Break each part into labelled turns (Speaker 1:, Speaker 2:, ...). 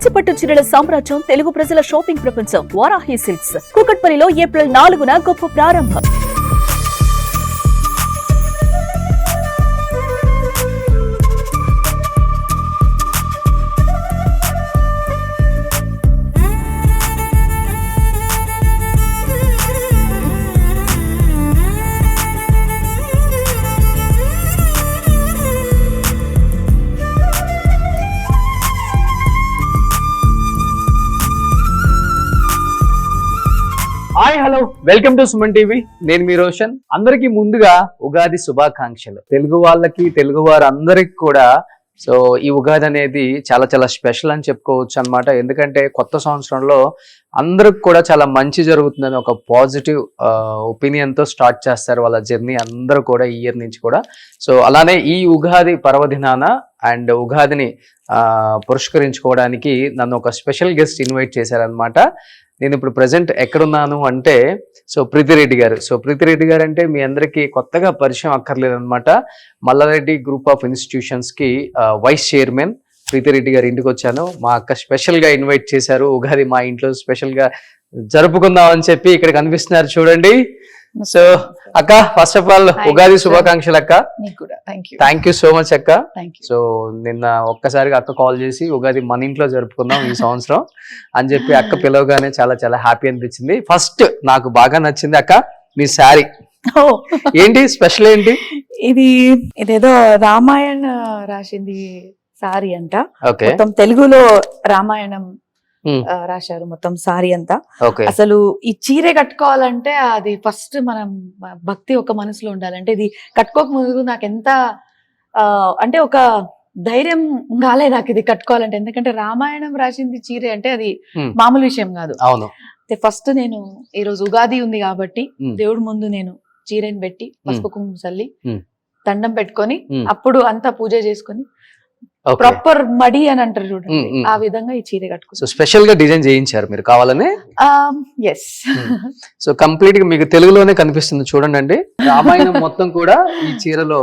Speaker 1: కంచిపట్టు చీరల సామ్రాజ్యం తెలుగు ప్రజల షాపింగ్ ప్రపంచం వారాహి సిల్క్స్ కూకట్పల్లిలో ఏప్రిల్ 4న గొప్ప ప్రారంభం.
Speaker 2: Hi hello welcome to Suman TV. నేను మీ రోషన్. అందరికీ ముందుగా ఉగాది శుభాకాంక్షలు. తెలుగు వాళ్ళకి, తెలుగు వారందరికి కూడా సో ఈ ఉగాది అనేది చాలా చాలా స్పెషల్ అని చెప్పుకోవచ్చు అన్నమాట. ఎందుకంటే కొత్త సంవత్సరంలో అందరికి కూడా చాలా మంచి జరుగుతుందని ఒక పాజిటివ్ ఒపీనియన్ తో స్టార్ట్ చేస్తారు వాళ్ళ జర్నీ అందరూ కూడా ఈ ఇయర్ నుంచి కూడా. సో అలానే ఈ ఉగాది పర్వదినాన అండ్ ఉగాదిని పురస్కరించుకోవడానికి నన్ను ఒక స్పెషల్ గెస్ట్ ఇన్వైట్ చేశారనమాట. నేను ఇప్పుడు ప్రజెంట్ ఎక్కడున్నాను అంటే ప్రీతిరెడ్డి గారు. ప్రీతిరెడ్డి గారు అంటే మీ అందరికీ కొత్తగా పరిచయం అక్కర్లేదన్నమాట. మల్లారెడ్డి గ్రూప్ ఆఫ్ ఇన్స్టిట్యూషన్స్ కి వైస్ చైర్మన్ ప్రీతిరెడ్డి గారి ఇంటికి వచ్చాను. మా అక్క స్పెషల్ గా ఇన్వైట్ చేశారు. ఉగాది మా ఇంట్లో స్పెషల్ గా జరుపుకుందాం అని చెప్పి ఇక్కడ కనిపిస్తున్నారు చూడండి. సో అక్క, ఫస్ట్ ఆఫ్ ఆల్ ఉగాది శుభాకాంక్షలు అక్క. థ్యాంక్ యూ సో మచ్ అక్క. సో నిన్న ఒక్కసారిగా అక్క కాల్ చేసి ఉగాది మన ఇంట్లో జరుపుకుందాం ఈ సంవత్సరం అని చెప్పి అక్క పిలవగానే చాలా చాలా హ్యాపీ అనిపించింది. ఫస్ట్ నాకు బాగా నచ్చింది అక్క మీ శారీ. ఏంటి స్పెషల్ ఏంటి?
Speaker 3: ఇదేదో రామాయణ రాసింది సారీ అంట. మొత్తం తెలుగులో రామాయణం రాశారు మొత్తం సారీ అంతా. అసలు ఈ చీర కట్టుకోవాలంటే అది ఫస్ట్ మనం భక్తి ఒక మనసులో ఉండాలంటే ఇది కట్టుకోక ముందు నాకు ఎంత అంటే ఒక ధైర్యం కాలే నాకు ఇది కట్టుకోవాలంటే. ఎందుకంటే రామాయణం రాసింది చీర అంటే అది మామూలు విషయం కాదు. ఫస్ట్ నేను ఈ రోజు ఉగాది ఉంది కాబట్టి దేవుడి ముందు నేను చీరని పెట్టి పసుపు కుంకుమ చల్లి దండం పెట్టుకొని అప్పుడు అంతా పూజ చేసుకొని ప్రాపర్ మడి అని అంటారు చూడండి, ఆ విధంగా ఈ చీర కట్టుకో.
Speaker 2: స్పెషల్ గా డిజైన్ చేయించారు మీరు కావాలని?
Speaker 3: ఎస్.
Speaker 2: సో కంప్లీట్ గా మీకు తెలుగులోనే కనిపిస్తుంది చూడండి అండి. రామాయణం మొత్తం కూడా ఈ చీరలో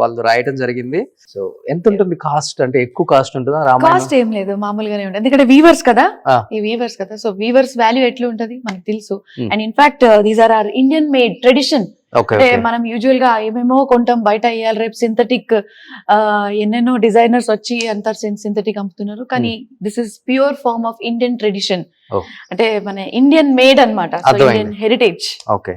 Speaker 2: వాళ్ళు రాయటం జరిగింది. సో ఎంత ఉంటుంది కాస్ట్? అంటే ఎక్కువ కాస్ట్ ఉంటుందా?
Speaker 3: కాస్ట్ ఏం లేదు, మామూలుగానే ఉంటుంది. ఎందుకంటే వీవర్స్ కదా, ఈ వీవర్స్ కదా. సో వీవర్స్ వాల్యూ ఎట్లా ఉంటది మనకు తెలుసు. And in fact these are Indian made tradition. అంటే మనం యూజువల్ గా ఏమేమో కొంటాం బయట, ఇయ్యాలి రేపు సింథటిక్ ఎన్నెన్నో డిజైనర్స్ వచ్చి అంతా సింథటిక్ అమ్ముతున్నారు. కానీ this is pure form of Indian tradition. అంటే మన ఇండియన్ మేడ్ అన్నమాట. Indian heritage.
Speaker 2: ఓకే.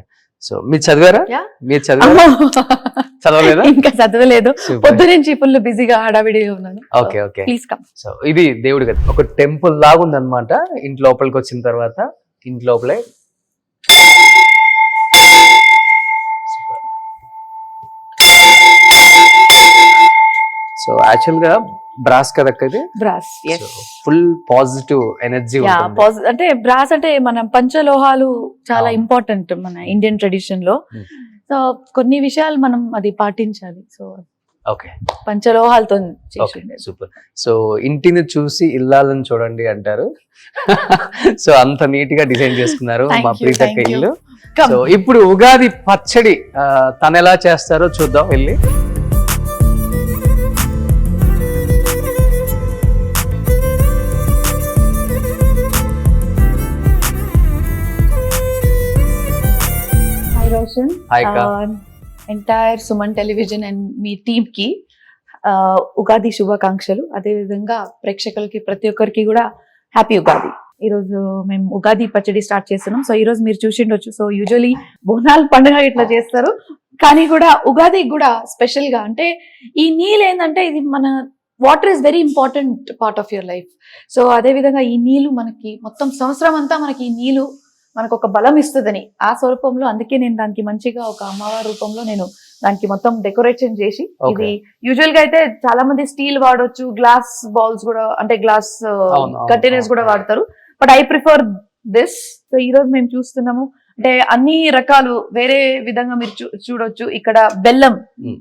Speaker 2: సో మీరు చదివారా? మీరు చదవలేదా?
Speaker 3: ఇంకా చదవలేదు, పొద్దు నుంచి ఫుల్ బిజీగా హడావిడిగా ఉన్నాను.
Speaker 2: Okay okay,
Speaker 3: please come.
Speaker 2: So ఇది దేవుడి గది, ఒక టెంపుల్ లాగా ఉందన్నమాట. ఇంటి లోపలికి వచ్చిన తర్వాత ఇంటి లోపలే సో యాక్చువల్ గా బ్రాస్ కదా ఇది?
Speaker 3: బ్రాస్.
Speaker 2: Full positive energy.
Speaker 3: అంటే బ్రాస్ అంటే మన పంచలోహాలు చాలా ఇంపార్టెంట్ మన ఇండియన్ ట్రెడిషన్ లో. సో కొన్ని విషయాలు మనం అది పాటించాలి. సో
Speaker 2: ఓకే,
Speaker 3: పంచలోహాలతో
Speaker 2: సూపర్. సో ఇంటిని చూసి ఇల్లాలని చూడండి అంటారు. సో అంత నీట్ గా డిజైన్ చేసుకున్నారు మా ప్రీతక్క ఇల్లు. సో ఇప్పుడు ఉగాది పచ్చడి తను ఎలా చేస్తారో చూద్దాం వెళ్ళి.
Speaker 3: Entire Suman television and me team కి ఉగాది శుభాకాంక్షలు. అదే విధంగా ప్రేక్షకులకి ప్రతి ఒక్కరికి కూడా హ్యాపీ ఉగాది. ఈ రోజు మేము ఉగాది పచ్చడి స్టార్ట్ చేస్తున్నాం. సో ఈ రోజు మీరు చూసిండొచ్చు. సో యూజువలీ బోనాల పండుగ ఇట్లా చేస్తారు, కానీ కూడా ఉగాది కూడా స్పెషల్ గా అంటే ఈ నీళ్ళు ఏంటంటే ఇది మన water is very important part of your life. So అదే విధంగా ఈ నీళ్లు మనకి మొత్తం సంవత్సరం అంతా మనకి ఈ నీళ్లు మనకు ఒక బలం ఇస్తుందని ఆ స్వరూపంలో, అందుకే నేను దానికి మంచిగా ఒక అమ్మవారి రూపంలో నేను దానికి మొత్తం డెకరేషన్ చేసి, ఇది యూజువల్ గా అయితే చాలా మంది స్టీల్ వాడొచ్చు, గ్లాస్ బౌల్స్ కూడా అంటే గ్లాస్ కంటైనర్స్ కూడా వాడతారు, but I prefer this. So ఈ రోజు మేము చూస్తున్నాము అంటే అన్ని రకాలు వేరే విధంగా మీరు చూడొచ్చు. ఇక్కడ బెల్లం,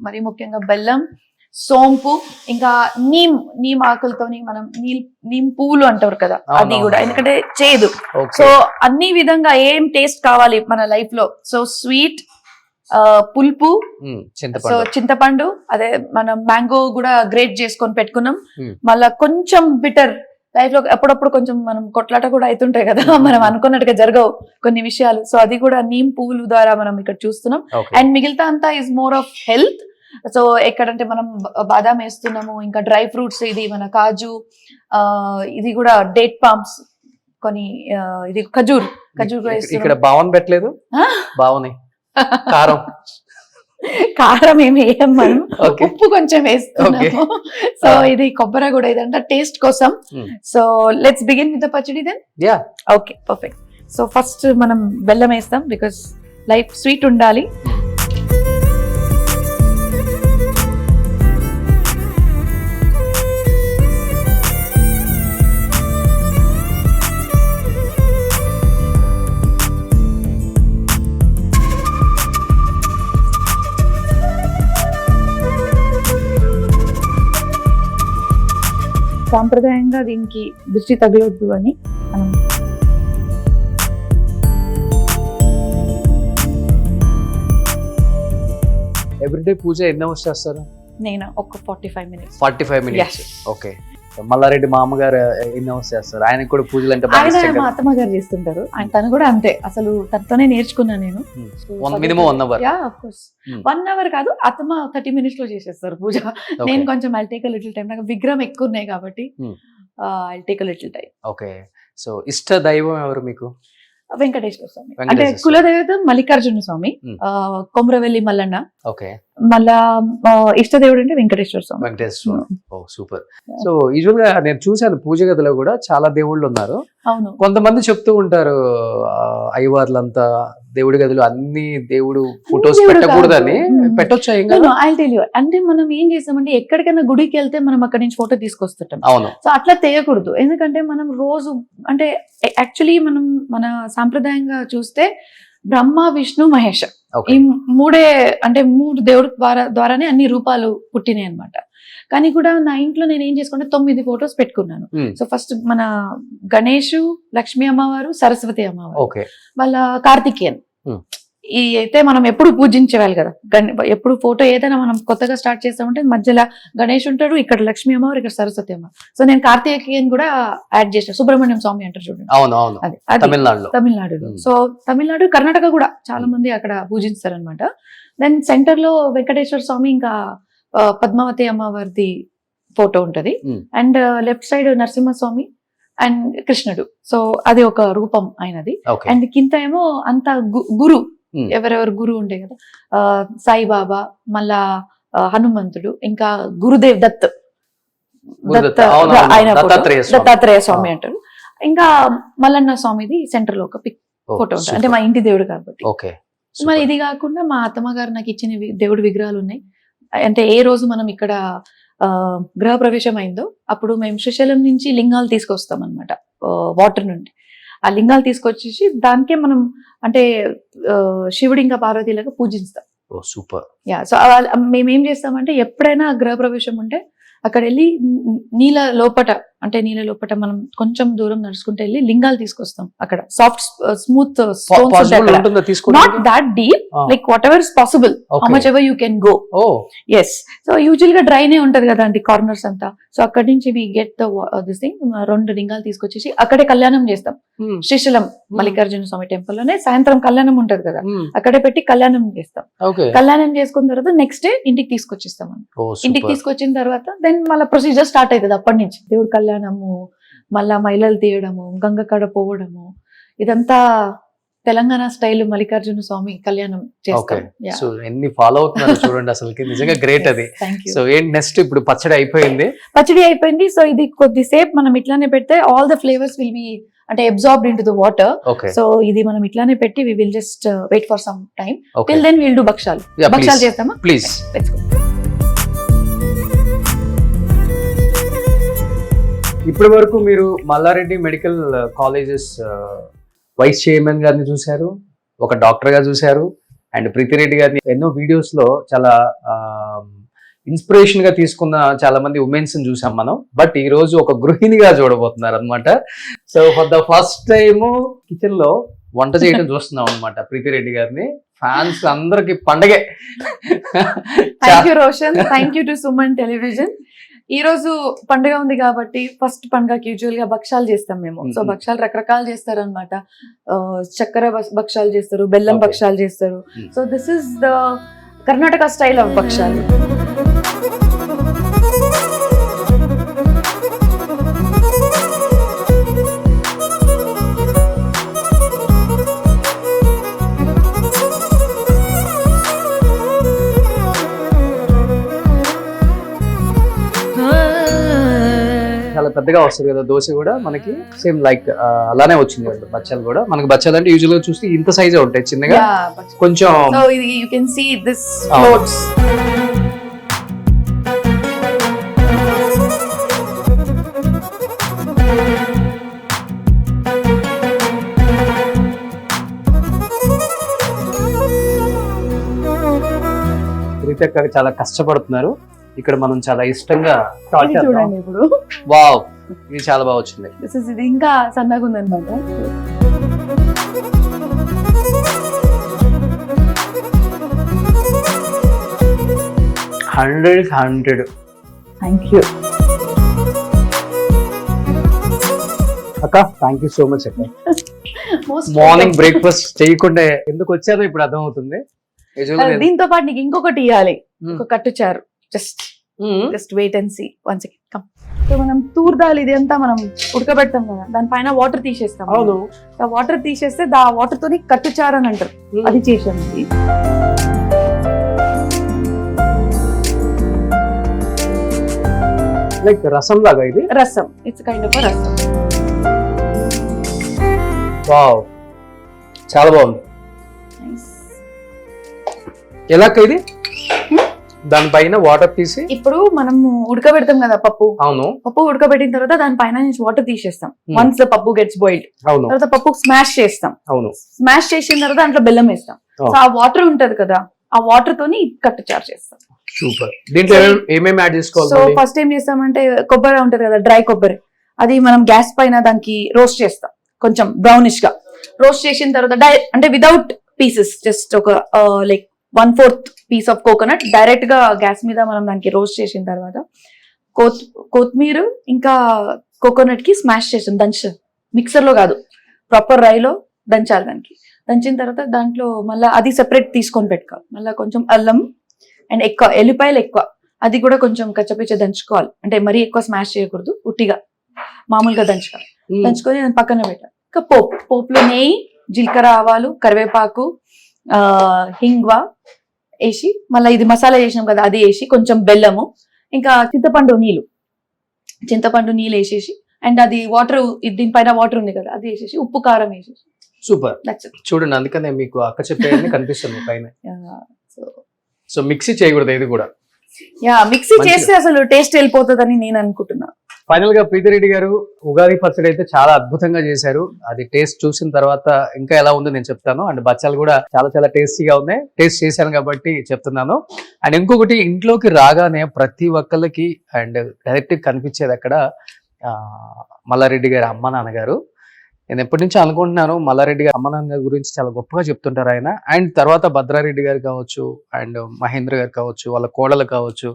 Speaker 3: మరి ముఖ్యంగా బెల్లం, సోంపు, ఇంకా నీమ్ ఆకులతోని మనం నీమ్ పువ్వులు అంటారు కదా, అది కూడా. ఎందుకంటే చేదు. సో అన్ని విధంగా ఏం టేస్ట్ కావాలి మన లైఫ్ లో. సో స్వీట్, పులుపు, సో చింతపండు, అదే మనం మ్యాంగో కూడా గ్రేట్ చేసుకొని పెట్టుకున్నాం. మళ్ళా కొంచెం బిటర్ లైఫ్ లో అప్పుడప్పుడు కొంచెం మనం కొట్లాట కూడా అవుతుంటాయి కదా, మనం అనుకున్నట్టుగా జరగవు కొన్ని విషయాలు. సో అది కూడా నీమ్ పువ్వుల ద్వారా మనం ఇక్కడ చూస్తున్నాం. అండ్ మిగతా అంతా is more of health. So ఎక్కడంటే మనం బాదాం వేస్తున్నాము, ఇంకా డ్రై ఫ్రూట్స్, ఇది మన కాజు, ఇది కూడా డేట్ పామ్స్, కొన్ని ఇది ఖజూర్ కూడా
Speaker 2: ఇక్కడ భావన పెట్టలేదు, భావన కారం
Speaker 3: కారం ఏమి వేయం మనం, ఉప్పు కొంచెం వేస్తున్నాము. సో ఇది కొబ్బరి కూడా, ఇదంతా టేస్ట్ కోసం. So let's begin with the pachadi then. Okay, perfect. So first మనం బెల్లం వేస్తాం, బికాస్ లైఫ్ స్వీట్ ఉండాలి. సాంప్రదాయంగా దీనికి దృష్టి తగలొద్దు అని మనం
Speaker 2: ఎవ్రీడే పూజ ఎన్ని అవర్స్ చేస్తారు?
Speaker 3: నేను ఒక 45 minutes.
Speaker 2: 45 minutes. ఓకే. మల్లారెడ్డి మామగారు ఎన్ని అవర్స్ చేస్తారు? ఆయనకు కూడా పూజలు అంటే
Speaker 3: ఆయన మా అత్తమ్మ గారు చేస్తుంటారు. ఆయన తను కూడా అంతే, అసలు తనతోనే నేర్చుకున్నా నేను.
Speaker 2: Minimum 1 hour.
Speaker 3: Yeah, of course 1 hour కాదు, అత్తమ్మ 30 minutes లో చేసేస్తారు పూజ. నేను కొంచెం I'll take a little time, నాకు విగ్రహం ఎక్కువ ఉన్నాయి కాబట్టి I'll take a little time.
Speaker 2: Okay. So ఇష్ట దైవం ఎవరు మీకు?
Speaker 3: వెంకటేశ్వర స్వామి. అంటే కులదేవత మల్లికార్జున స్వామి, కొమరవెల్లి మల్లన్న.
Speaker 2: ఓకే.
Speaker 3: మళ్ళా ఇష్టదేవుడు అంటే వెంకటేశ్వర స్వామి.
Speaker 2: వెంకటేశ్వర. ఓ సూపర్. సో యూజువల్ గా నేను చూసాను పూజ గదిలో కూడా చాలా దేవుళ్ళు ఉన్నారు.
Speaker 3: అవును.
Speaker 2: కొంతమంది చెప్తూ ఉంటారు అయ్యవార్లంతా దేవుడి గదిలో అన్ని దేవుడు ఫొటోస్ పెట్టకూడదని. పెట్టొచ్చా?
Speaker 3: అంటే మనం ఏం చేస్తామంటే ఎక్కడికైనా గుడికి వెళ్తే మనం అక్కడి నుంచి ఫోటో తీసుకొస్తుంటాం.
Speaker 2: అవును.
Speaker 3: సో అట్లా చేయకూడదు, ఎందుకంటే మనం రోజు అంటే యాక్చువల్లీ మనం మన సాంప్రదాయంగా చూస్తే బ్రహ్మ, విష్ణు, మహేష్, ఈ మూడే, అంటే 3 దేవుడి ద్వారానే అన్ని రూపాలు పుట్టినాయి అనమాట. కానీ కూడా నా ఇంట్లో నేను ఏం చేసుకుంటే 9 ఫొటోస్ పెట్టుకున్నాను. సో ఫస్ట్ మన గణేష్, లక్ష్మీ అమ్మవారు, సరస్వతి అమ్మవారు, వాళ్ళ కార్తికేయన్. ఈ అయితే మనం ఎప్పుడు పూజించేవాళ్ళు కదా, ఎప్పుడు ఫోటో ఏదైనా మనం కొత్తగా స్టార్ట్ చేస్తామంటే మధ్యలో గణేష్ ఉంటాడు, ఇక్కడ లక్ష్మీ అమ్మవారు, ఇక్కడ సరస్వతి అమ్మవారు. సో నేను కార్తికేయన్ కూడా యాడ్ చేసిన, సుబ్రహ్మణ్యం స్వామి అంటారు చూడండి, తమిళనాడులో. సో తమిళనాడు, కర్ణాటక కూడా చాలా మంది అక్కడ పూజిస్తారు అనమాట. దెన్ సెంటర్ లో వెంకటేశ్వర స్వామి, ఇంకా పద్మావతి అమ్మవారిది ఫోటో ఉంటది. And left side Narasimhaswamy and కృష్ణుడు. సో అది ఒక రూపం అయినది. అండ్ కింద ఏమో అంత గురు, ఎవరెవరు గురు ఉండే కదా, సాయిబాబా, మళ్ళా హనుమంతుడు, ఇంకా గురుదేవ్ దత్, ఆయన దత్తాత్రేయ స్వామి అంటారు. ఇంకా మల్లన్న స్వామిది సెంటర్ లో ఒక పిక్ ఫోటో ఉంటుంది, అంటే మా ఇంటి దేవుడు కాబట్టి. మరి ఇది కాకుండా మా అత్తమ్మ గారు నాకు ఇచ్చిన దేవుడి విగ్రహాలు ఉన్నాయి. అంటే ఏ రోజు మనం ఇక్కడ గృహ ప్రవేశం అయిందో అప్పుడు మేము శ్రీశైలం నుంచి లింగాలు తీసుకొస్తాం అనమాట, వాటర్ నుండి. ఆ లింగాలు తీసుకొచ్చేసి దానికే మనం అంటే శివుడి ఇంకా పార్వతీలకు పూజిస్తాం.
Speaker 2: సూపర్.
Speaker 3: యా. సో మేమేం చేస్తామంటే ఎప్పుడైనా గృహ ప్రవేశం ఉంటే అక్కడ వెళ్ళి నీళ్ళ లోపట మనం కొంచెం దూరం నడుచుకుంటూ వెళ్ళి లింగాలు తీసుకొస్తాం. అక్కడ soft smooth stones, not that deep, like what ever is possible, how much ever you can go. Yes. So usual గా డ్రైనే ఉంటది కదా అండి కార్నర్స్ అంతా. సో అక్కడి నుంచి వి గెట్ దిస్ థింగ్, 2 లింగాలు తీసుకొచ్చేసి అక్కడే కళ్యాణం చేస్తాం. శ్రీశైలం మల్లికార్జున స్వామి టెంపుల్ లోనే సాయంత్రం కళ్యాణం ఉంటది కదా, అక్కడే పెట్టి కళ్యాణం చేస్తాం. కళ్యాణం చేసుకున్న తర్వాత నెక్స్ట్ డే ఇంటికి తీసుకొచ్చిస్తాం. ఇంటికి తీసుకొచ్చిన తర్వాత దెన్ మళ్ళీ ప్రొసీజర్ స్టార్ట్ అవుతుంది. అప్పటి నుంచి దేవుడు కళ్యాణము, మళ్ళా మైలలు తీయడము, గంగ కాడ పోవడము, ఇదంతా తెలంగాణ స్టైల్ మల్లికార్జున స్వామి కళ్యాణం చేస్తాం.
Speaker 2: సో ఎన్ని ఫాలో అవుతున్నారు చూడండి, అసలు నిజంగా గ్రేట్ అది. సో ఏంటి నెక్స్ట్? ఇప్పుడు పచ్చడి అయిపోయింది. సో ఇది కొద్దిసేపు మనం ఇట్లానే పెడితే all the flavours will be అంటే absorbed into the water. So ఇది మనం ఇట్లానే పెట్టి we will just wait for some time. Till then will do భక్షాలు చేస్తామా? ప్లీజ్. ఇప్పటి వరకు మీరు Mallareddy medical colleges vice chairman గారిని చూశారు, ఒక డాక్టర్ గా చూశారు, అండ్ ప్రీతిరెడ్డి గారిని ఎన్నో వీడియోస్ లో చాలా ఇన్స్పిరేషన్ గా తీసుకున్న చాలా మంది ఉమెన్స్ చూసాం మనం. బట్ ఈ రోజు ఒక గృహిణిగా చూడబోతున్నారు అనమాట. So for the first time kitchen లో వంట చేయడం చూస్తున్నాం అనమాట ప్రీతిరెడ్డి గారిని. ఫ్యాన్స్ అందరికి పండగే.
Speaker 3: Thank you Roshan, thank you to Suman television. ఈ రోజు పండుగ ఉంది కాబట్టి ఫస్ట్ పండుగకి యూజువల్ గా భక్షాలు చేస్తాం మేము. సో భక్షాలు రకరకాలు చేస్తారు అనమాట. చక్కెర భక్షాలు చేస్తారు, బెల్లం భక్షాలు చేస్తారు. So this is the Karnataka style of భక్షాలు.
Speaker 2: చాలా పెద్దగా వస్తుంది కదా దోశ కూడా మనకి, సేమ్ లైక్ అలానే వచ్చింది కదా బచ్చాలు కూడా. మనకి బచ్చాలు అంటే యూజువల్ గా చూస్తే ఇంత సైజే ఉంటాయి, చిన్నగా కొంచెం.
Speaker 3: So you can see this floats.
Speaker 2: రీతక్క చాలా కష్టపడుతున్నారు. ఇక్కడ మనం చాలా ఇష్టంగా
Speaker 3: చూడండి ఇప్పుడు.
Speaker 2: వావ్, ఇది చాలా బాగా వచ్చింది.
Speaker 3: ఇది ఇంకా సన్నగా ఉందన్నమాట.
Speaker 2: హండ్రెడ్
Speaker 3: థ్యాంక్ యూ
Speaker 2: అక్క, థ్యాంక్ యూ సో మచ్ అక్క. మార్నింగ్ బ్రేక్ఫాస్ట్ చేయకుండా ఎందుకు వచ్చారో ఇప్పుడు అర్థమవుతుంది.
Speaker 3: దీంతో పాటు నీకు ఇంకొకటి ఇవ్వాలి, ఒక కట్టుచారు. Just wait and see. One second come. So మనం తూర్ దాల్ ఇది అంతా మనం ఉడకబెడతాం కదా, దానిపైన వాటర్ తీసేస్తాం.
Speaker 2: అవును,
Speaker 3: ఆ వాటర్ తీసేస్తే ఆ వాటర్ తోని కట్టుచారు అని అంటారు. అది చేసాం. ఇది
Speaker 2: లైక్ రసం లాగా. ఇది
Speaker 3: రసం, ఇట్స్ కైండ్ ఆఫ్ రసం.
Speaker 2: వావ్, చాలా బాగుంది. ఎలా ఇది? దానిపైన వాటర్ తీసి
Speaker 3: ఇప్పుడు మనం ఉడకబెడతాం కదా పప్పు.
Speaker 2: అవును,
Speaker 3: పప్పు ఉడకబెట్టిన తర్వాత దానిపైన నుంచి వాటర్ తీసేస్తాం. వన్స్ ద పప్పు గెట్స్ బాయిల్డ్,
Speaker 2: అవును,
Speaker 3: తర్వాత పప్పు స్మాష్ చేస్తాం.
Speaker 2: అవును,
Speaker 3: స్మాష్ చేసిన తర్వాత దాంట్లో బెల్లం వేస్తాం. సో ఆ వాటర్ ఉంటది కదా, ఆ వాటర్ తోని కట్టుచారు చేస్తాం.
Speaker 2: సూపర్. దీంట్లో ఏమేమి యాడ్ చేసుకోవాలి?
Speaker 3: సో ఫస్ట్ ఏం చేస్తామంటే కొబ్బరి ఉంటది కదా, డ్రై కొబ్బరి, అది మనం గ్యాస్ పైన దానికి రోస్ట్ చేస్తాం. కొంచెం బ్రౌనిష్ గా రోస్ట్ చేసిన తర్వాత అంటే వితౌట్ పీసెస్, జస్ట్ ఒక like 1/4 piece of coconut direct గా గ్యాస్ మీద మనం దానికి రోస్ట్ చేసిన తర్వాత కొత్తిమీర ఇంకా కోకోనట్ కి స్మాష్ చేసాం. మిక్సర్ లో కాదు, ప్రాపర్ రైలో దంచాలి. దానికి దంచిన తర్వాత దాంట్లో మళ్ళీ అది సెపరేట్ తీసుకొని పెట్టుకోవాలి. మళ్ళీ కొంచెం అల్లం అండ్ ఎక్కువ ఎల్లిపాయలు ఎక్కువ, అది కూడా కొంచెం కచ్చపిచ్చ దంచుకోవాలి. అంటే మరీ ఎక్కువ స్మాష్ చేయకూడదు, ఉట్టిగా మామూలుగా దంచుకోవాలి. దంచుకొని నేను పక్కన పెట్టాలి. ఇంకా పోపులో నెయ్యి, జీలకర్ర, ఆవాలు, కరివేపాకు, హింగ్వా వేసి మళ్ళీ ఇది మసాలా చేసినాం కదా అది వేసి, కొంచెం బెల్లము, ఇంకా చింతపండు నీళ్ళు వేసేసి, అండ్ అది వాటర్, దీనిపైన వాటర్ ఉంది కదా అది వేసేసి, ఉప్పు కారం వేసేసి.
Speaker 2: సూపర్. చూడండి, అందుకనే మీకు అక్క చెప్పేది కనిపిస్తుంది పైన. సో మిక్సీ చేయకూడదు ఇది కూడా.
Speaker 3: మిక్సీ చేస్తే అసలు టేస్ట్ వెళ్ళిపోతుందని నేను అనుకుంటున్నా.
Speaker 2: ఫైనల్ గా ప్రీతిరెడ్డి గారు ఉగాది పచ్చడి అయితే చాలా అద్భుతంగా చేశారు. అది టేస్ట్ చూసిన తర్వాత ఇంకా ఎలా ఉందో నేను చెప్తాను. అండ్ బచ్చాలు కూడా చాలా చాలా టేస్టీగా ఉన్నాయి. టేస్ట్ చేశాను కాబట్టి చెప్తున్నాను. అండ్ ఇంకొకటి, ఇంట్లోకి రాగానే ప్రతి ఒక్కళ్ళకి అండ్ డైరెక్ట్ కనిపించేది అక్కడ మల్లారెడ్డి గారి అమ్మ నాన్నగారు. నేను ఎప్పటి నుంచో అనుకుంటున్నాను, మల్లారెడ్డి గారి అమ్మ నాన్న గురించి చాలా గొప్పగా చెప్తుంటారు ఆయన. అండ్ తర్వాత భద్రారెడ్డి గారు కావచ్చు, అండ్ మహేంద్ర గారు కావచ్చు, వాళ్ళ కోడలు కావచ్చు,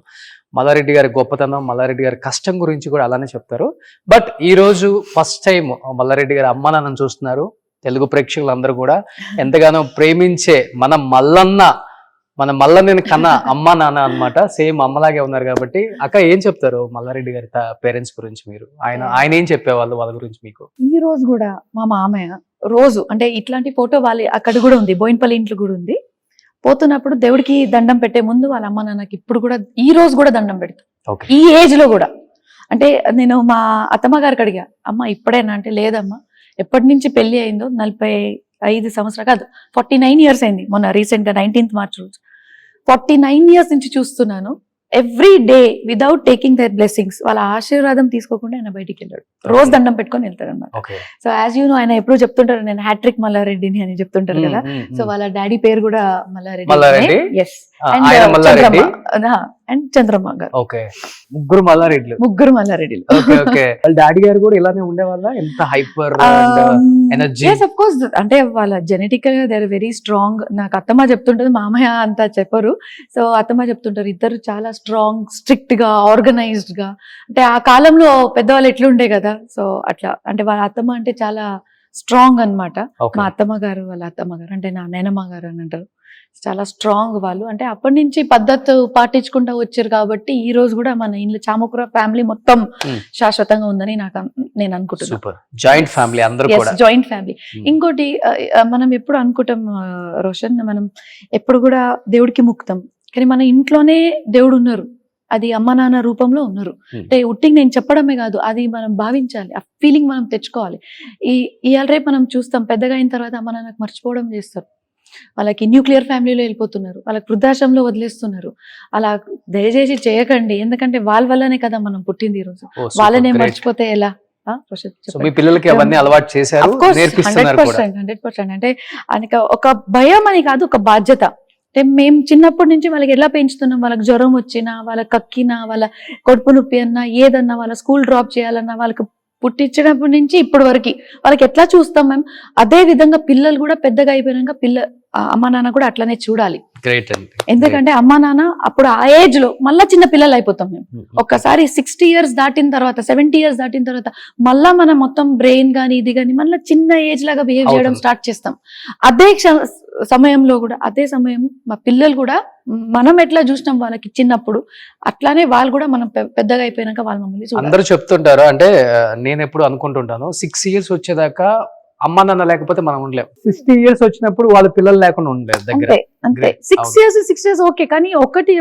Speaker 2: మల్లారెడ్డి గారి గొప్పతనం, మల్లారెడ్డి గారి కష్టం గురించి కూడా అలానే చెప్తారు. బట్ ఈ రోజు ఫస్ట్ టైం మల్లారెడ్డి గారి అమ్మ నాన్నని చూస్తున్నారు. తెలుగు ప్రేక్షకులందరూ కూడా ఎంతగానో ప్రేమించే మన మల్లన్నని కన్నా అమ్మ నాన్న అన్నమాట. సేమ్ అమ్మలాగే ఉన్నారు కాబట్టి. అక్క ఏం చెప్తారు మల్లారెడ్డి గారి పేరెంట్స్ గురించి? మీరు ఆయన ఏం చెప్పేవాళ్ళు వాళ్ళ గురించి మీకు?
Speaker 3: ఈ రోజు కూడా మా మామయ్య రోజు, అంటే ఇట్లాంటి ఫోటో వాళ్ళ అక్కడ కూడా ఉంది, బోయినపల్లి ఇంట్లో కూడా ఉంది. పోతున్నప్పుడు దేవుడికి దండం పెట్టే ముందు వాళ్ళ అమ్మ నాన్నకి ఇప్పుడు కూడా ఈ రోజు కూడా దండం పెడతాం. ఈ ఏజ్ లో కూడా. అంటే నేను మా అత్తమ్మ గారికి అడిగా, అమ్మ ఇప్పుడేనా అంటే, లేదమ్మా ఎప్పటి నుంచి పెళ్లి అయిందో 45 సంవత్సరాలు కాదు, 49 years అయింది. మొన్న రీసెంట్ గా 19th March రోజు 49 years నుంచి చూస్తున్నాను. Every day without taking their blessings, వాళ్ళ ఆశీర్వాదం తీసుకోకుండా ఆయన బయటికి వెళ్ళాడు. రోజు దండం పెట్టుకొని వెళ్తాడు అనమాట. సో యాజ్ యూ నో, ఆయన ఎప్పుడు చెప్తుంటారు, నేను హ్యాట్రిక్ మల్లారెడ్డిని అని చెప్తుంటారు కదా. సో వాళ్ళ డాడీ పేరు కూడా మల్లారెడ్డి. అండ్ చంద్రమ్మ గారు,
Speaker 2: ఓకే, ముగ్గురు మల్లారెడ్లు.
Speaker 3: ముగ్గురు మల్లారెడ్డిలు.
Speaker 2: Okay okay. వాళ్ళ డాడీ గారు కూడా ఇలానే ఉండేవాళ్ళ? ఎంత hyper energy?
Speaker 3: Yes of course, అంటే వాళ్ళ జెనెటికల్ గా దే ఆర్ వెరీ స్ట్రాంగ్. నాకు అత్తమ్మ చెప్తుంటది, మామయ్య అంతా చెప్పరు. సో అత్తమ్మ చెప్తుంటారు ఇద్దరు చాలా స్ట్రాంగ్, స్ట్రిక్ట్ గా, ఆర్గనైజ్డ్ గా. అంటే ఆ కాలంలో పెద్దవాళ్ళు ఎట్లుండే కదా, సో అట్లా. అంటే వాళ్ళ అత్తమ్మ అంటే చాలా స్ట్రాంగ్ అన్నమాట. మా అత్తమ్మ గారు, వాళ్ళ అత్తమ్మ గారు అంటే నా నాయనమ్మ గారు అని అంటారు, చాలా స్ట్రాంగ్ వాళ్ళు. అంటే అప్పటి నుంచి పద్ధతి పాటించుకుంటూ వచ్చారు కాబట్టి ఈ రోజు కూడా మన ఇంట్లో చామకుర ఫ్యామిలీ మొత్తం శాశ్వతంగా ఉందని నేను అనుకుంటున్నాను.
Speaker 2: సూపర్. జాయింట్ ఫ్యామిలీ అందరూ కూడా.
Speaker 3: Joint family. ఇంకోటి మనం ఎప్పుడు అనుకుంటాం రోషన్, మనం ఎప్పుడు కూడా దేవుడికి ముక్తం, కానీ మన ఇంట్లోనే దేవుడు ఉన్నారు, అది అమ్మ నాన్న రూపంలో ఉన్నారు. అంటే ఉట్టికి నేను చెప్పడమే కాదు, అది మనం భావించాలి, ఆ ఫీలింగ్ మనం తెచ్చుకోవాలి. ఇవాళ రేపు మనం చూస్తాం పెద్దగా అయిన తర్వాత అమ్మ నాన్నకు మర్చిపోవడం చేస్తారు, వాళ్ళకి న్యూక్లియర్ ఫ్యామిలీలో వెళ్ళిపోతున్నారు, వాళ్ళకి వృద్ధాశ్రమంలో వదిలేస్తున్నారు. అలా దయచేసి చేయకండి, ఎందుకంటే వాళ్ళ వల్లనే కదా మనం పుట్టింది ఈరోజు. వాళ్ళనే మర్చిపోతే ఎలా?
Speaker 2: మీ పిల్లలకి అవన్నీ అలవాటు చేశారు, నేర్పిస్తున్నారు కూడా.
Speaker 3: 100%. అంటే ఆయనకి ఒక భయం అని కాదు, ఒక బాధ్యత. అంటే మేము చిన్నప్పటి నుంచి వాళ్ళకి ఎలా పెంచుతున్నాం, వాళ్ళకి జ్వరం వచ్చినా, వాళ్ళకి కక్కినా, వాళ్ళ కడుపు నొప్పి అన్నా, ఏదన్నా, వాళ్ళ స్కూల్ డ్రాప్ చేయాలన్నా, వాళ్ళకి పుట్టించినప్పటి నుంచి ఇప్పటి వరకు వాళ్ళకి ఎట్లా చూస్తాం మేము, అదే విధంగా పిల్లలు కూడా పెద్దగా అయిపోయినాక అమ్మ నాన్న కూడా అట్లనే చూడాలి. ఎందుకంటే అమ్మ నాన్న అప్పుడు ఆ ఏజ్ లో మళ్ళా చిన్న పిల్లలు అయిపోతాం మేము. ఒక్కసారి 60 years దాటిన తర్వాత, 70 years దాటిన తర్వాత మళ్ళా మనం మొత్తం బ్రెయిన్ గానీ ఇది గానీ మళ్ళీ చిన్న ఏజ్ లాగా బిహేవ్ చేయడం స్టార్ట్ చేస్తాం. అదే సమయంలో కూడా, అదే సమయం మా పిల్లలు కూడా మనం ఎట్లా చూసినాం వాళ్ళకి చిన్నప్పుడు, అట్లానే వాళ్ళు కూడా మనం పెద్దగా అయిపోయినాక వాళ్ళు మమ్మల్ని
Speaker 2: అందరూ చెప్తుంటారు. అంటే నేను ఎప్పుడు అనుకుంటుంటాను, 6 years వచ్చేదాకా అమ్మ నాన్న లేకపోతే మనం ఉండలేము, 60 years వచ్చినప్పుడు వాళ్ళ పిల్లలు లేకుండా ఉండలేదు దగ్గర.
Speaker 3: అంతే 6 years ఓకే. కానీ ఒకటి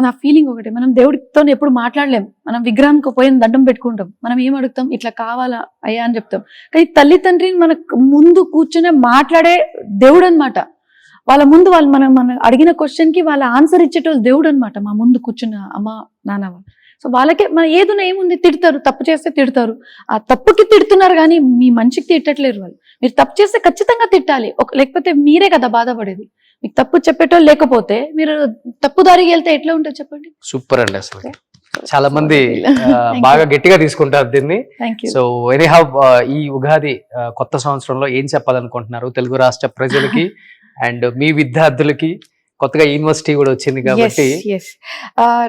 Speaker 3: నా ఫీలింగ్ ఒకటి, మనం దేవుడితో ఎప్పుడు మాట్లాడలేం. మనం విగ్రహానికి పోయిన దండం పెట్టుకుంటాం, మనం ఏం అడుగుతాం, ఇట్లా కావాలా అయ్యా అని చెప్తాం. కానీ తల్లి తండ్రిని మనకు ముందు కూర్చునే మాట్లాడే దేవుడు అనమాట. వాళ్ళ ముందు వాళ్ళు మనం అడిగిన క్వశ్చన్ కి వాళ్ళ ఆన్సర్ ఇచ్చేటోళ్ళు దేవుడు అనమాట, మా ముందు కూర్చున్న అమ్మ నాన్న వాళ్ళు. సో వాళ్ళకే మన ఏదున్నా ఏముంది, తిడతారు, తప్పు చేస్తే తిడతారు. ఆ తప్పుకి తిడుతున్నారు కానీ మీ మంచికి తిట్టట్లేరు వాళ్ళు. మీరు తప్పు చేస్తే ఖచ్చితంగా తిట్టాలి, లేకపోతే మీరే కదా బాధపడేది. మీకు తప్పు చెప్పేటోళ్ళు లేకపోతే మీరు తప్పు దారికి వెళ్తే ఎట్లా ఉంటుంది చెప్పండి.
Speaker 2: సూపర్ అండి. అసలు చాలా మంది బాగా గట్టిగా తీసుకుంటారు దీన్ని. సో ఎనీహౌ, ఈ ఉగాది కొత్త సంవత్సరంలో ఏం చెప్పాలనుకుంటున్నారు తెలుగు రాష్ట్ర ప్రజలకి అండ్ మీ విద్యార్థులకి? కొత్తగా యూనివర్సిటీ కూడా వచ్చింది కాబట్టి.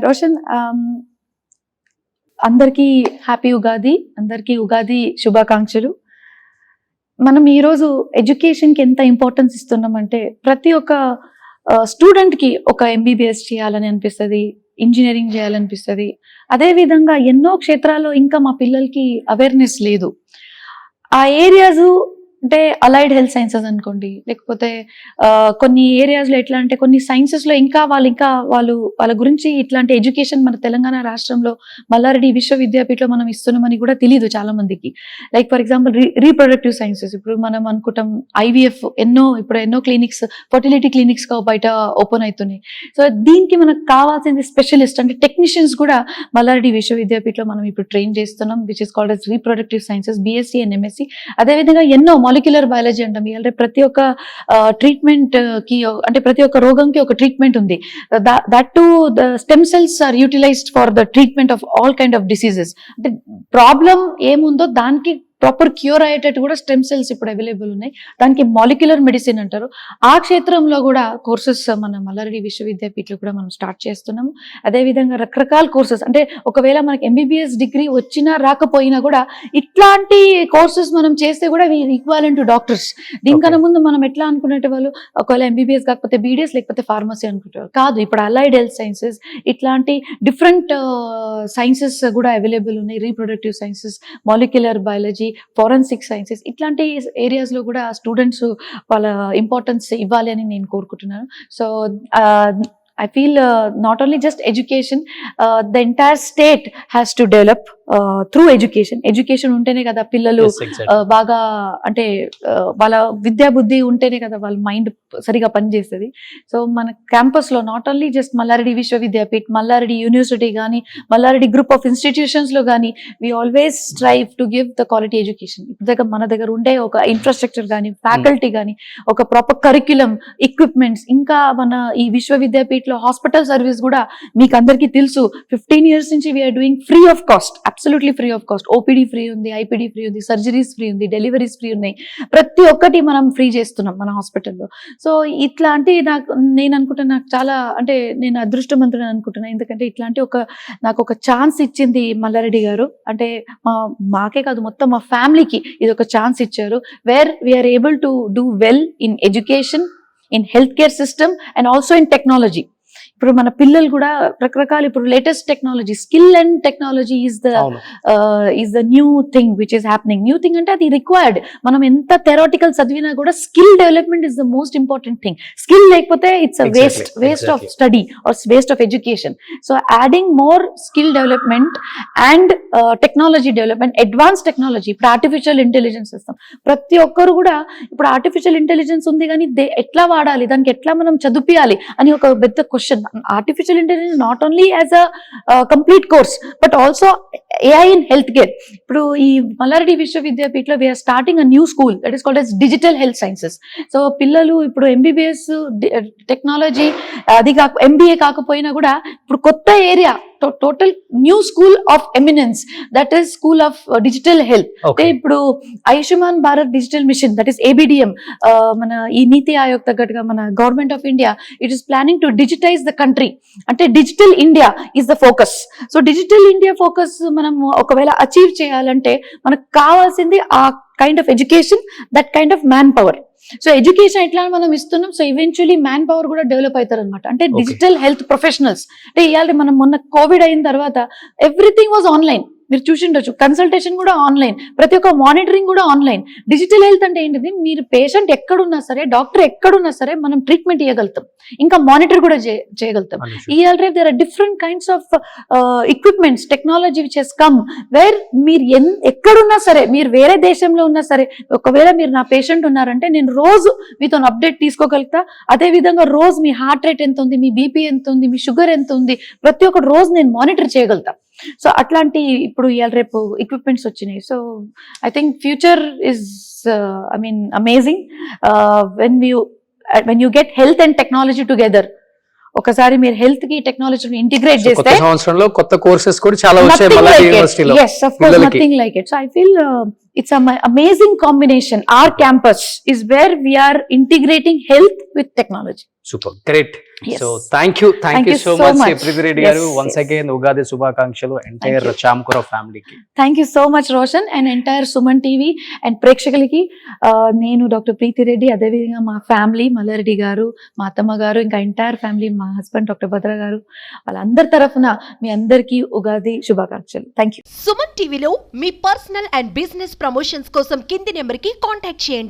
Speaker 3: రోషన్, అందరికీ హ్యాపీ ఉగాది, అందరికీ ఉగాది శుభాకాంక్షలు. మనం ఈరోజు ఎడ్యుకేషన్కి ఎంత ఇంపార్టెన్స్ ఇస్తున్నామంటే, ప్రతి ఒక్క స్టూడెంట్కి ఒక MBBS చేయాలని అనిపిస్తుంది, ఇంజనీరింగ్ చేయాలనిపిస్తుంది. అదేవిధంగా ఎన్నో క్షేత్రాల్లో ఇంకా మా పిల్లలకి అవేర్నెస్ లేదు. ఆ ఏరియాస్ అంటే అలైడ్ హెల్త్ సైన్సెస్ అనుకోండి, లేకపోతే కొన్ని ఏరియాస్లో ఎట్లా అంటే కొన్ని సైన్సెస్లో ఇంకా వాళ్ళ గురించి ఇట్లాంటి ఎడ్యుకేషన్ మన తెలంగాణ రాష్ట్రంలో మల్లారెడ్డి విశ్వవిద్యాపీఠంలో మనం ఇస్తున్నామని కూడా తెలియదు చాలా మందికి. Like for example reproductive sciences, ఇప్పుడు మనం అనుకుంటాం IVF, ఎన్నో క్లినిక్స్, ఫర్టిలిటీ క్లినిక్స్ బయట ఓపెన్ అవుతున్నాయి. సో దీనికి మనకు కావాల్సింది స్పెషలిస్ట్ అంటే టెక్నీషియన్స్ కూడా మల్లారెడ్డి విశ్వవిద్యాపీఠంలో మనం ఇప్పుడు ట్రైన్ చేస్తున్నాం, which is called as reproductive sciences, BSc and MSc. అదేవిధంగా ఎన్నో మాలిక్యులర్ బయాలజీ అంటాం. అంటే ప్రతి ఒక్క ట్రీట్మెంట్ కి, అంటే ప్రతి ఒక్క రోగంకి ఒక ట్రీట్మెంట్ ఉంది. That too the stem cells are utilized for the treatment of all kind of diseases. అంటే ప్రాబ్లం ఏముందో దానికి ప్రాపర్ క్యూర్ అయ్యేటట్టు కూడా స్టెమ్ సెల్స్ ఇప్పుడు అవైలబుల్ ఉన్నాయి. దానికి మాలిక్యులర్ మెడిసిన్ అంటారు. ఆ క్షేత్రంలో కూడా కోర్సెస్ మన మల్లారెడ్డి విశ్వవిద్యాపీఠంలో కూడా మనం స్టార్ట్ చేస్తున్నాము. అదేవిధంగా రకరకాల కోర్సెస్, అంటే ఒకవేళ మనకి MBBS డిగ్రీ వచ్చినా రాకపోయినా కూడా ఇట్లాంటి కోర్సెస్ మనం చేస్తే కూడా ఈక్వాలెంట్ టు డాక్టర్స్. దీనికన్నా ముందు మనం ఎట్లా అనుకునేట వాళ్ళు, ఒకవేళ MBBS కాకపోతే BDS లేకపోతే ఫార్మసీ అనుకుంటారు. కాదు, ఇప్పుడు అలైడ్ హెల్త్ సైన్సెస్, ఇట్లాంటి డిఫరెంట్ సైన్సెస్ కూడా అవైలబుల్ ఉన్నాయి. Reproductive sciences, molecular biology, forensic sciences, ఇట్లాంటి ఏరియాస్ లో కూడా స్టూడెంట్స్ వాళ్ళ ఇంపార్టెన్స్ ఇవ్వాలి అని నేను కోరుకుంటున్నాను. So I feel not only just education, the entire state has to develop through education ఉంటేనే కదా పిల్లలు బాగా అంటే వాళ్ళ విద్యా బుద్ధి ఉంటేనే కదా వాళ్ళ మైండ్ సరిగా పనిచేస్తుంది. సో మన క్యాంపస్ లో not only just Mallareddy Vishwavidyapeeth, Mallareddy university కానీ, మల్లారెడ్డి గ్రూప్ ఆఫ్ ఇన్స్టిట్యూషన్స్ లో కానీ we always strive to give the quality education. మన దగ్గర ఉండే ఒక ఇన్ఫ్రాస్ట్రక్చర్ కానీ, ఫ్యాకల్టీ కానీ, ఒక ప్రాపర్ కరిక్యులం, ఎక్విప్మెంట్స్, ఇంకా మన ఈ విశ్వవిద్యాపీఠ్ లో హాస్పిటల్ సర్వీస్ కూడా మీకు అందరికీ తెలుసు. 15 years నుంచి we are doing free of cost, absolutely free of cost. OPD free ఉంది, ఐపీడీ ఫ్రీ ఉంది, సర్జరీస్ ఫ్రీ ఉంది, డెలివరీస్ ఫ్రీ ఉన్నాయి. ప్రతి ఒక్కటి మనం ఫ్రీ చేస్తున్నాం మన హాస్పిటల్లో. సో ఇట్లాంటి నేను అనుకుంటున్నా, నాకు చాలా అంటే నేను అదృష్టవంతుని అనుకుంటున్నా. ఎందుకంటే ఇట్లాంటి నాకు ఒక ఛాన్స్ ఇచ్చింది మల్లారెడ్డి గారు. అంటే మాకే కాదు, మొత్తం మా ఫ్యామిలీకి ఇది ఒక ఛాన్స్ ఇచ్చారు. Where we are able to do well in education, in health care system and also in technology. ఇప్పుడు మన పిల్లలు కూడా రకరకాల ఇప్పుడు latest technology, skill and technology is the new thing which is happening. New thing అంటే అది required. మనం ఎంత థెరాటికల్ చదివినా కూడా skill development is the most important thing. Skill లేకపోతే it's waste of study or waste of education. So adding more skill development and technology development, advance technology. ఇప్పుడు artificial intelligence ఇస్తాం. ప్రతి ఒక్కరు కూడా ఇప్పుడు ఆర్టిఫిషియల్ ఇంటెలిజెన్స్ ఉంది కానీ ఎట్లా వాడాలి, దానికి ఎట్లా మనం చదివియాలి అని ఒక పెద్ద question. Artificial intelligence not only as a complete course but also AI in healthcare. ఇప్పుడు ఈ మల్లారెడ్డి విశ్వవిద్యాపీఠ్ లో we are starting a new school that is called as digital health sciences. So పిల్లలు ఇప్పుడు MBBS టెక్నాలజీ అది MBA కాకపోయినా కూడా ఇప్పుడు కొత్త area, total new school of eminence, that is school of digital health. అంటే ఇప్పుడు Ayushman Bharat digital mission, that is ABDM, మన ఈ నీతి ఆయోగ్ తగ్గట్టుగా మన government of India it is planning to digitize the country. అంటే digital India is the focus. So digital India focus మనం ఒకవేళ achieve చేయాలంటే మనకు కావాల్సింది ఆ kind of education, that kind of man power. So education ఎట్లా మనం ఇస్తున్నాం, సో ఈవెన్చువలీ మ్యాన్ పవర్ కూడా డెవలప్ అవుతారు అనమాట. అంటే డిజిటల్ హెల్త్ ప్రొఫెషనల్స్. అంటే ఇవాళ మనం మొన్న కోవిడ్ అయిన తర్వాత ఎవ్రీథింగ్ వాజ్ ఆన్లైన్. మీరు చూసిండొచ్చు, కన్సల్టేషన్ కూడా ఆన్లైన్, ప్రతి ఒక్క మానిటరింగ్ కూడా ఆన్లైన్. డిజిటల్ హెల్త్ అంటే ఏంటిది, మీరు పేషెంట్ ఎక్కడున్నా సరే, డాక్టర్ ఎక్కడున్నా సరే మనం ట్రీట్మెంట్ ఇవ్వగలుగుతాం, ఇంకా మానిటర్ కూడా చేయగలుగుతాం. ఇవాళ రేపు there are different kinds of equipments, technology which has come. Where మీరు ఎక్కడున్నా సరే, మీరు వేరే దేశంలో ఉన్నా సరే, ఒకవేళ మీరు నా పేషెంట్ ఉన్నారంటే నేను రోజు మీతో అప్డేట్ తీసుకోగలుగుతా. అదే విధంగా రోజు మీ హార్ట్ రేట్ ఎంత ఉంది, మీ బీపీ ఎంత ఉంది, మీ షుగర్ ఎంత ఉంది, ప్రతి ఒక్క రోజు నేను మానిటర్ చేయగలుగుతా. సో అట్లాంటి ఇప్పుడు ఇవాళ రేపు ఎక్విప్మెంట్స్ వచ్చినాయి. So I think future is amazing when you get health and technology together. ఒకసారి మీరు హెల్త్ కి టెక్నాలజీని ఇంటిగ్రేట్ చేస్తే
Speaker 2: సంవత్సరంలో కొత్త కోర్సెస్ కూడా చాలా వచ్చాయి మల్లారెడ్డి యూనివర్సిటీలో.
Speaker 3: yes of course, nothing like it. So I feel it's an amazing combination. Our campus is where we are integrating health with technology.
Speaker 2: Super great.
Speaker 3: Yes.
Speaker 2: So thank you so much Preeti Reddy garu. Once again Ugadi Shubhakankshalu entire Chamkura family ki.
Speaker 3: Thank you so much Roshan and entire Suman TV and ప్రేక్షకులకి. నేను doctor ప్రీతి రెడ్డి, అదేవిధంగా మా family Mallareddy గారు, మా అత్తమ్మ గారు, ఇంకా entire family, మా హస్బెండ్ డాక్టర్ భద్ర గారు, వాళ్ళందరి తరఫున మీ అందరికీ ఉగాది శుభాకాంక్షలు. Thank you.
Speaker 4: సుమన్ టీవీలో మీ పర్సనల్ అండ్ బిజినెస్ ప్రమోషన్స్ కోసం కింది నెంబర్కి కాంటాక్ట్ చేయండి.